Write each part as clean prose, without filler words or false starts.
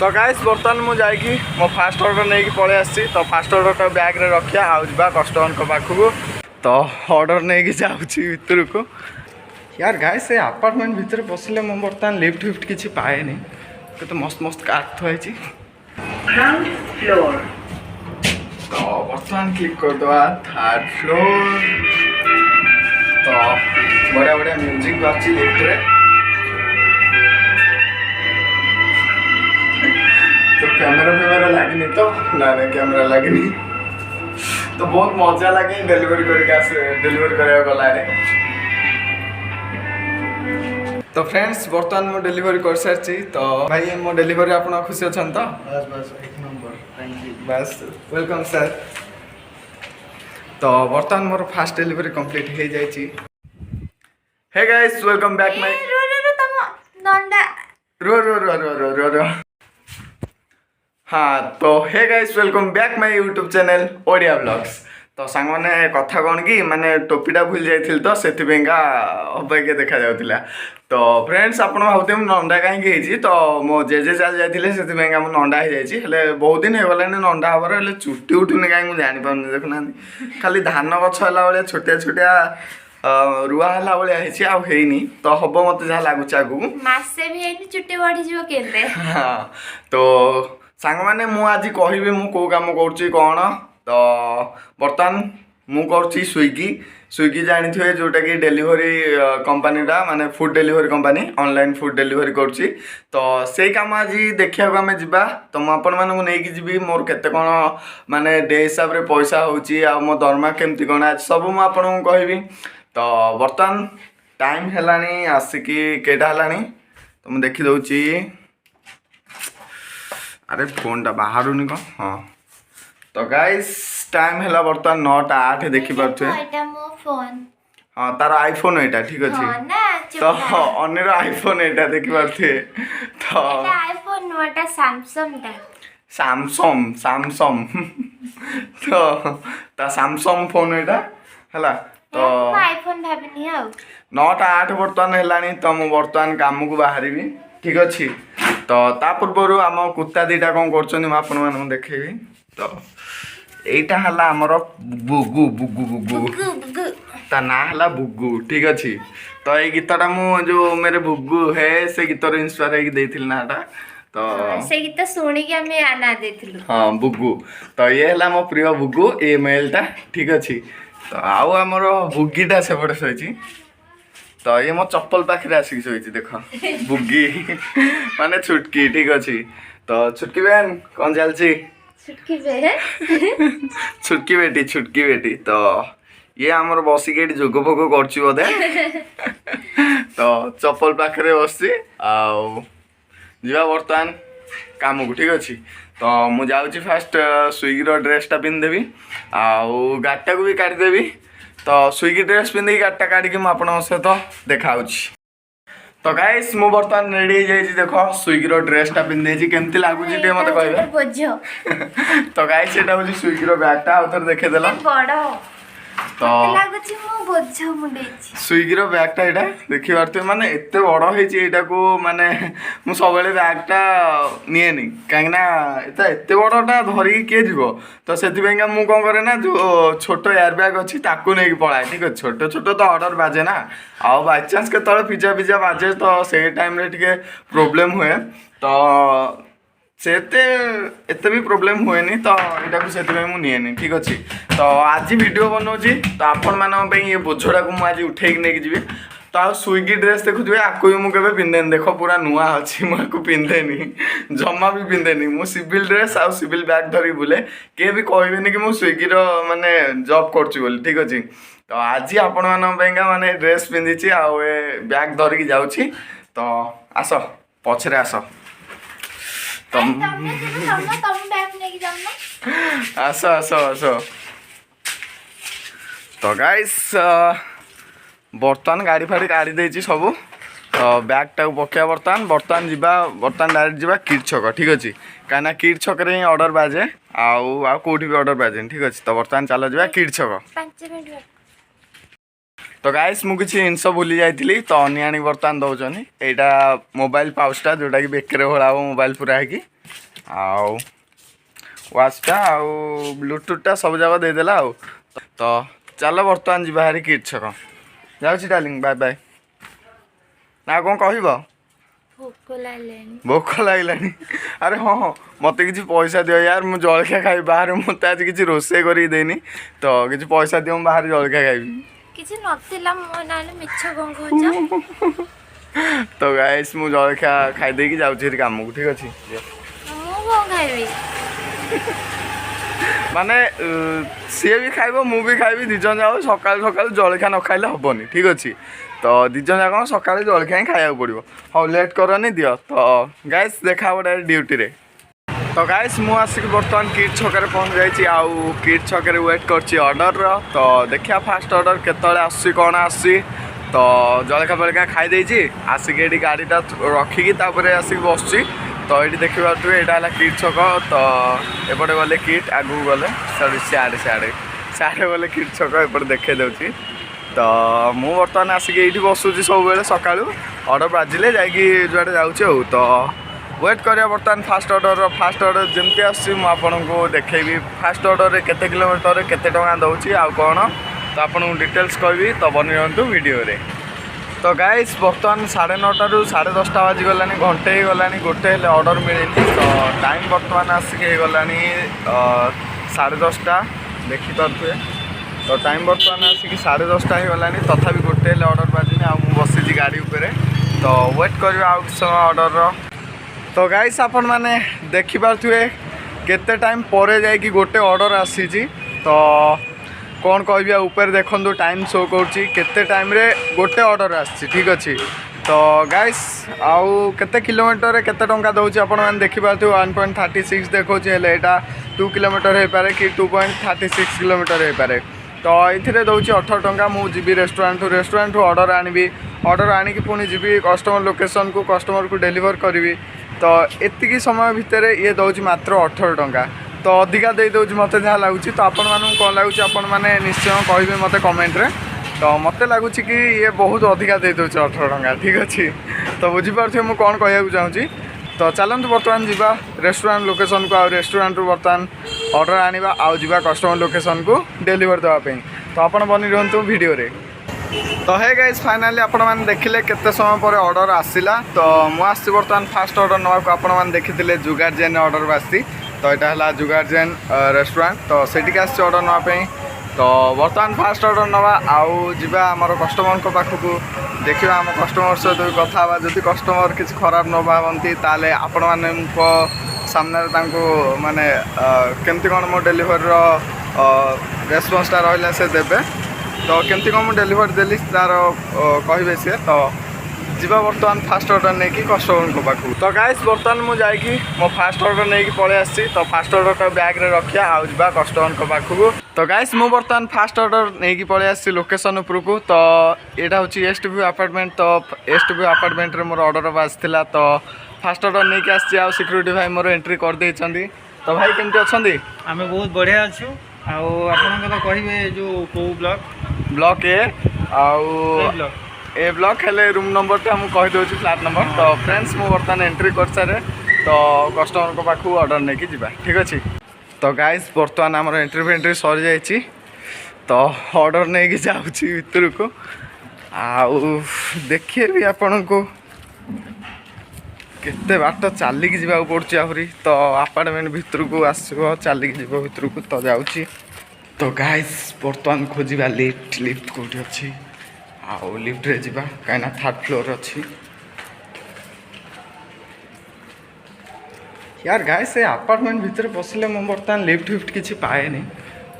तो गाइस बर्तमान मुझे मो फास्ट ऑर्डर नहीं पलि आसी तो फास्ट ऑर्डर बैग रे रखिया आवा कस्टमर पाखक तो ऑर्डर नहीं जाऊँगी भितर को यार गाइस से अपार्टमेंट भितर पशिले मु बर्तमान लिफ्ट फिफ्ट किसी पाएनि तो मस्त मस्त कार थी तो बर्तमान क्लिक करदे थर्ड फ्लोर तो बढ़िया बढ़िया म्यूजिक बाजी लिफ्ट रे तो कैमरा फैमरा लगे तो ना ना कैमरा लगे तो बहुत मजा लगे डिलीवरी डिलीवरी करने गला तो फ्रेंड्स बर्तमान मु डिलीवरी कर सारी तो भाई मो डिलीवरी आप खुशी अच्छा तो बस बस एक नंबर थैंक यू बस वेलकम सर तो बर्तमान मोर फास्ट डिलीवरी कंप्लीट हो जाए hey guys welcome back my रो रो रो रो रो रो रो हाँ तो hey guys welcome back my YouTube channel Odia vlogs तो सांग मैंने कथा कौन कि माने टोपीटा भूल जाइए तो से अबाकिया देखा जाऊला तो फ्रेंड्स आप भावते नंडा कहीं तो मो जेजे चल जाते से नंडा हो जाए बहुत दिन हो गला नंडा हबार चुटी उठुनि कहीं मुझे जापारे देखुना खाली धान गछ है छोटिया छोटिया रुआ है भाया आनी तो हम मत जहाँ लगुच आगू चुटी बढ़ी हाँ तो सांग मैंने मुझे कहबी मु कौ काम कर कौन तो बर्तमान मु कर स्विगी स्विगी जानी थे जोटा कि डेलीवरी कंपनीटा माने food delivery company online food delivery करुँची तो से काम आज देखा आम जा तो मुझे जी मोर केते कौन माने डे हिसाब से पैसा होची आ मो दरमा केमती कौन आज सब मुझे कहबी तो बर्तमान टाइम है आसिकी केटा है तो मुझे देखी दूची अरे फोनटा बाहर कौन हाँ तो गाइस टाइम है बर्तमान 9:08 देखी पार्थे हाँ तार आईफोन यहाँ ठीक अच्छे तो अन्यर आईफोन यहाँ देखी पार्थे तो आईफोन सैमसंग सैमसंग तो सैमसंग फोन यहाँ है तो आईफोन भाविनी 9:08 बर्तमान है तो मुझे बर्तमान काम को बाहरी ठीक अच्छे तो ता पूर्व आम कुत्ता दीटा कौन कर देखेबी तो এইটা হলা আমার বুগু বুগু বুগু তা না হলা বুগু ঠিক আছে তো এই গীতটা মু जो मेरे बुगु है से गीतर इंस्पायर ହେଇକି ଦେଇଥିଲି ନାଟା तो से गीत सुनी कि हमें आना देथिलु हां बुगु तो ये हला मो प्रिय बुगु ए मेलटा ठीक अछि तो आउ हमर बुगीटा से पड़े सहिची तो ये मो चप्पल पाखरे आसी सहिची देखो बुगी माने छुटकी ठीक अछि तो छुटकी बहन कौन चलची छुटकी बेटी तो ये आमर बसिक जोग भोग कर बोधे तो चप्पल पाखे बसची जा बर्तमान काम को ठीक अच्छे तो मुझे जाऊँगी फास्ट स्विगी ड्रेसटा पिंधदेवी आउ गाड़ीटा को भी काढ़ीदेवी तो स्विगी ड्रेस पिंधि गाड़ीटा काढ़ी मुझे सहित देखा तो गाइस मु बर्तमान रेडी हो जाइए देख स्विगी ड्रेसटा पिंधे केमती लगुच मत कह तो गाइस ये हूँ स्विगी बैगटा आउ थे देखेदेल तो स्विगी बैगटा यहाँ देखी पारे माने एत बड़ होटा को माने मु सब बैगटा निएनि कहीं एत बड़टा धरिकी किए जीव तो से मुझे कौन करे ना जो छोट एयर बैग अच्छी ताकू नहीं पलाए ठीक है छोट छोट तो ऑर्डर बाजे ना आउ बाई चान्स के पिज्जा पिज्जा बाजे तो से टाइम रे टिके प्रोब्लेम हुए तो से एते भी प्रोब्लेम हुए नहीं तो यहाँ से मुझे ठीक अच्छे तो आज वीडियो बनाऊँगी तो आपण मान ये बोझटा को मुझे उठे नहीं जी तो आ स्विगी ड्रेस देखुए आपको भी मुझे पिंधेनि देख पूरा नुआ अच्छी मुझे पिंधेनि जमा भी पिंधेनि मु सिविल ड्रेस आ सिविल बैग धरी बुले किए भी कहबेनि कि मुझे स्विगी माने जॉब कर ठीक अच्छे तो आज आपण माने ड्रेस पिंधि आउ बैग धरिकी जाऊँगी तो आस पछरे आस तुम आस आस आस तो गाइस बर्तमान गाड़ी फाड़ी काढ़ी देछि सब तो बैगटा पकड़ा बर्तमान बर्तमान डायरेक्ट जा किड छक ठीक अच्छे कहीं किड छक ही ऑर्डर बाजे आउ कौटी भी ऑर्डर बाजे ठीक अच्छे तो बर्तमान चल जा किड छक तो गाइस मु किसी जिनस भूली जाइली तो अनी आनी बर्तमान दौन यहाँ मोबाइल पाउचटा जोटा कि बेकर भोला हम मोबाइल पूरा है आउ वाचटा आउ ब्लूटूथटा सब जाक देदेला आउ तो चल बर्तमान जी बाहरी किड छक जाऊँगी डार्लिंग बाय बाय ना कौन कह भोक लगे अरे हाँ हाँ मत कि पैसा दियो यार मुझे जलखिया खाई बाहर मत आज किसी रोसे कर देनी तो किसी पैसा दियो बाहर जलखिया खाइबी तो गाइस मु जलखिया खाई देकी जाउछि काम को ठीक अछि माने सी भी खाइब मु भी खाइबी दिजन जाओ सकाल सकाल जलखिया न खाइले हबनी ठीक अछि तो दिजन जाक सकाल जलखिया ही खाया पड़ो हाँ लेट करनी दियो तो गाइस देखा गोटे ड्यूटी रे तो गाइस मु आसिक बर्तमान किड छक पहुँच जाइए आउ किड छक वेट कर ऑर्डर तो देखिया फास्ट ऑर्डर केतले आसी कौन आसी तो जलखिया फलखिया खाई देछि आसिक ये गाड़ीटा रखिकी तापर आसिक बस तो ये देखा यहाँ है किड छक तो एपटे गले किड आगू गले सियाड़े सियाड़े सियाड़े गले किड छक एपटे देखे दूसरी तो मु बर्तमान आसिक ये बसुची सब बेले सका ऑर्डर बाजिले जाकि जुआड़े जाऊँ तो वेट करिया बर्तमान फास्ट ऑर्डर जमती आपको देखेबी फास्ट ऑर्डर केते किलोमीटर केते टଙ୍କା दउची आ कौन तो आपको डिटेल्स कहबी तो बनी रहंतु वीडियो रे तो गाइस बर्तमान 9:30 ରୁ 10:30 बाजी गलानी घंटे ही गलानी गोटे हेले ऑर्डर मिलनी तो टाइम बर्तमान आसिक गलानी 10:30 देखिपे तो टाइम बर्तमान आसिक 10:30 ही गलानी तथापि गोटे हेले ऑर्डर बाजिनी आ मु बसिची गाड़ी उपरे तो वेट कर आउट समय ऑर्डर तो गाइस आपण मैंने देखिपे केते टाइम पर जाकि गोटे ऑर्डर आसी तो कौन कह ऊपर देखो टाइम शो करते टाइम रे गोटे ऑर्डर आसी ठीक अच्छे तो गाइस आउ केते किलोमीटर केते टंका दउची आपण मैंने देखिपे 1.36 देखो यहाँ 2 किलोमीटर हो पारे कि 2.36 किलोमीटर हो पारे तो ये दौर 18 टंका मुझे जी रेस्टोरेंट ऑर्डर आर्डर आणिकी पुणी जी कस्टमर लोकेशन को कस्टमर को डेलीवर करी तो एतिकी समय भितर ये दौर मात्र 18 टंका तो अधिका दे दूँ मत जहाँ लगुच तो आपण मानू कौन लगुच आपण मैंने निश्चय कहे मत कमेंट रे तो मत लगुच कि ये बहुत अधिका दे दूँ 18 टंका ठीक अच्छे तो बुझीपे मुझे कौन कहूँ चाहूँगी तो चलतु बर्तमान जावा रेस्टोरेंट लोकेशन को आ रेस्टोरेंट बर्तमान ऑर्डर आनिबा आउ जावा कस्टमर लोकेशन को डेलीवर देवाई तो आप बनी रुहतु वीडियो रे तो हे गाइस फाइनाली आपण मैंने देखिले केते समय पर ऑर्डर आसिला तो मुझे बर्तमान फास्ट ऑर्डर नवा को आपण मैंने देखी जुगाड़ जेन ऑर्डर आसी तो यहाँ है जुगाड़ जेन रेस्टोरेंट तो सेटिक आसी ऑर्डर नापी तो बर्तमान फास्ट ऑर्डर नवा आउ जा आमर कस्टमर को पाखक देखा आम कस्टमर सहित कथा जदि कस्टमर किसी खराब न भावती ताले आपण मान सामने माने केमती कौन मो डेलीवर रेस्पन्सटा रहा से देवे तो केमती कौन मुझे डेलीवर देली तार कहे सी तो जीवा बर्तमान फास्ट ऑर्डर नहीं कि कस्टमर को पाखु तो गाइस बर्तमान मुझे जाकि मो फास्ट ऑर्डर नहीं पलि आसी तो फास्ट ऑर्डर बैग रे रखिया आउ जा कस्टमर को पाखु तो गाइस मो बर्तमान फास्ट ऑर्डर नहीं पलि आसी लोकेशन उपरकू तो यहाँ हूँ एस्ट व्यू अपार्टमेंट तो एस्ट व्यू अपार्टमेंट रे मोर ऑर्डर आसाला तो फास्ट ऑर्डर नहीं कि आसी आ सिक्यूरीटी भाई मोर एंट्री कर देइछंदी तो भाई केमती अच्छंदी आमे बहुत बढ़िया अच्छु आउ आपन कहिबे जो को ब्लॉक ए आउ ए ब्लॉक हेले रूम नंबर टा मुझे कही दूसरी फ्लैट नंबर तो फ्रेंड्स मु बर्तमान एंट्री कर सारे तो कस्टमर को पाखु ऑर्डर नहीं कि जीवा ठीक अच्छे तो गाइस बर्तमान आम एंट्री फेंट्री सरी जाइए तो ऑर्डर नहीं कि जाऊँगी भितर को आउ देखिए भी आपण को केते बाट चलिक जावाक पड़ुଛି आहरी तो अपार्टमेंट भितर को आसो चलिक जीव भितर को तो जाऊँगी तो गाइस बर्तमान खोजा लिफ्ट कौटी अच्छी आउ लिफ्ट रे जीवा कहीं 3rd फ्लोर अच्छी यार गाइस से अपार्टमेंट भितर पशिले मु बर्तमान लिफ्ट फिफ्ट किसी पाएनि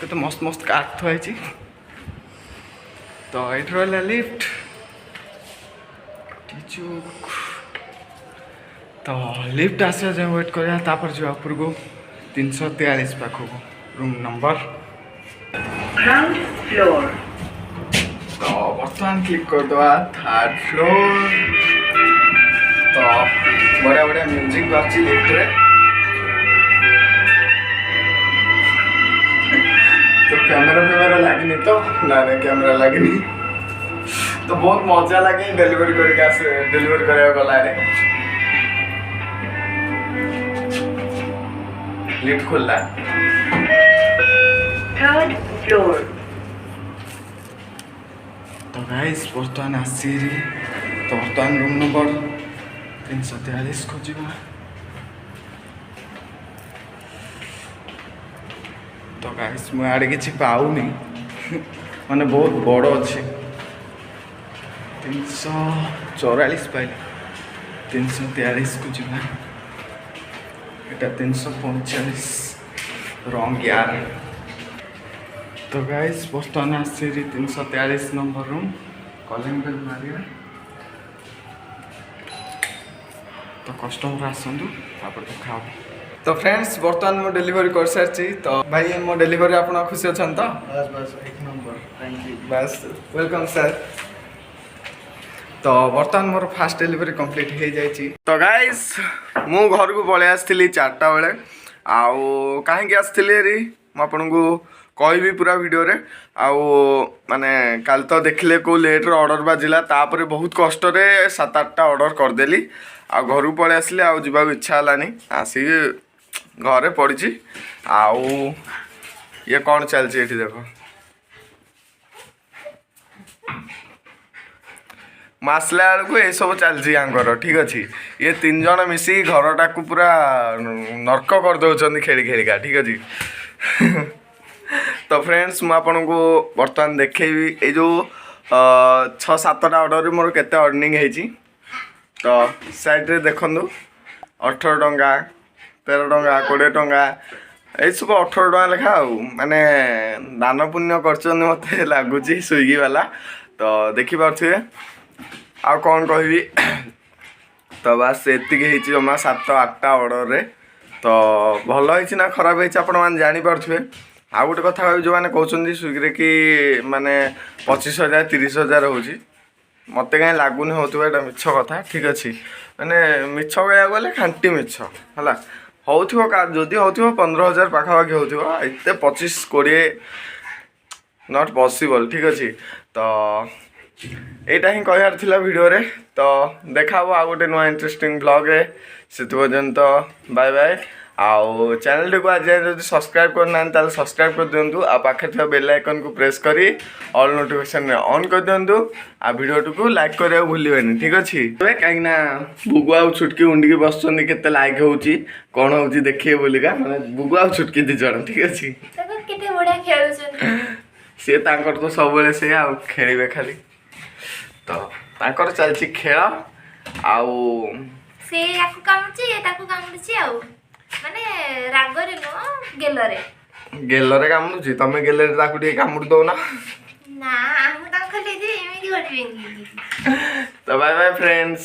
तो मस्त मस्त कार थी तो ये रहा लिफ्ट तो लिफ्ट आसा जो वेट करा तापर जो ऊपर को 343 पाखक रूम नंबर ग्राउंड फ्लोर तो बर्तमान क्लिक कर दवा 3rd फ्लोर तो बढ़िया बढ़िया म्यूजिक बाजी लिफ्ट रे तो कैमरा फैमरा लगी तो ना कैमरा लगी तो बहुत मजा लगे डेलीवरी डेलीवरी करने गला लिफ्ट खोलला Third floor. तो गाइस बर्तमान आसी तो बर्तमान रूम नंबर 343 को जीवा तो गाइस मु आड़े किछि पाउनी माने बहुत बड़ अच्छे 344 पाइले 343 को जीवा एटा 345 रॉन्ग यार तो गाइस बर्तमान आसी 343 नंबर रूम कॉलिंग बेल मारिया तो कस्टमर आसतु तो खाओ तो फ्रेंड्स बर्तमान मो डेलीवरी कर सारी तो भाई मो डेलीवरी आप खुशी अच्छा तो बस बस एक नंबर थैंक यू बस वेलकम सर तो बर्तमान मोर फास्ट डेलीवरी कंप्लीट हो जाइए तो गाइस मु घर को पलि आसती 4टा बेले आउ कहीं आसती मुझे कहबी पूरा वीडियो रे आउ माने काल तो देखले को लेट ऑर्डर बाजिला तापर बहुत कष्ट रे 7-8टा ऑर्डर करदेली आ घर को पलि आसली आउ जीवा इच्छा हलानी आसी घरे पड़ी आउ ये कौन चलती ये देख मसला बेलू ये सब चलती ठीक अच्छे ये 3 जन मिसी घरटा को पूरा नर्क कर दौरान खेली खेलिका ठीक अच्छे तो फ्रेंड्स मुझे को बर्तमान देखी ये जो 6-7टा ऑर्डर मोर केते अर्निंग है तो साइड्रे देखु 18 टंका 13 टंका 20 टंका ये सब 18 टंका लेखा माने दान पुण्य कर मत लगुच स्विगी वाला तो देखिपे आ कौन कहबी तो बस एति जमा 7-8टा ऑर्डर रे तो भल है ना खराब है आपण मैंने जानीपे आ गोटे कथा कह जो मैंने कहते स्विगी कि माने 25,000 30,000 हो मत कहीं लगुनि होता मिछ कथा ठीक अच्छे मैंने मिछ कह गले खांटी मिछ है होदी हो 15,000 पाखापाखि होते 25-20 नॉट पॉसिबल ठीक अच्छे तो यहीटा ही कहार थिला वीडियो रे तो देखा आ गोटे नुआ इंटरेस्टिंग व्लॉग रे से पर्यंत बाय बाय आउ चैनल को आज जब सब्सक्राइब करना ताल सब्सक्राइब कर दिंतु आ पाखे था बेल आइकन को प्रेस करी ऑल नोटिफिकेशन ऑन कर दिंतु आ वीडियो को लाइक करने भूलिए ठीक अच्छे कहीं बुगु आ छुटकी उंडिकी बस केते लाइक होची कौन होची देखिए बोलिका माने बुगु आ छुटकी 2 जण ठीक अच्छे केते बढिया खेलुछन सी तांकर तो सब से आ खेलिबे खाली तो तांकर चलची खेल आउ से याकु कामुची ए ताकु कामुची आउ माने रागरे नो गेलरे कामुची तमे गेलरे ताकु टे कामुड़ दो ना ना हम ता खले जे एमिति करबेंगी तो बाय बाय फ्रेंड्स।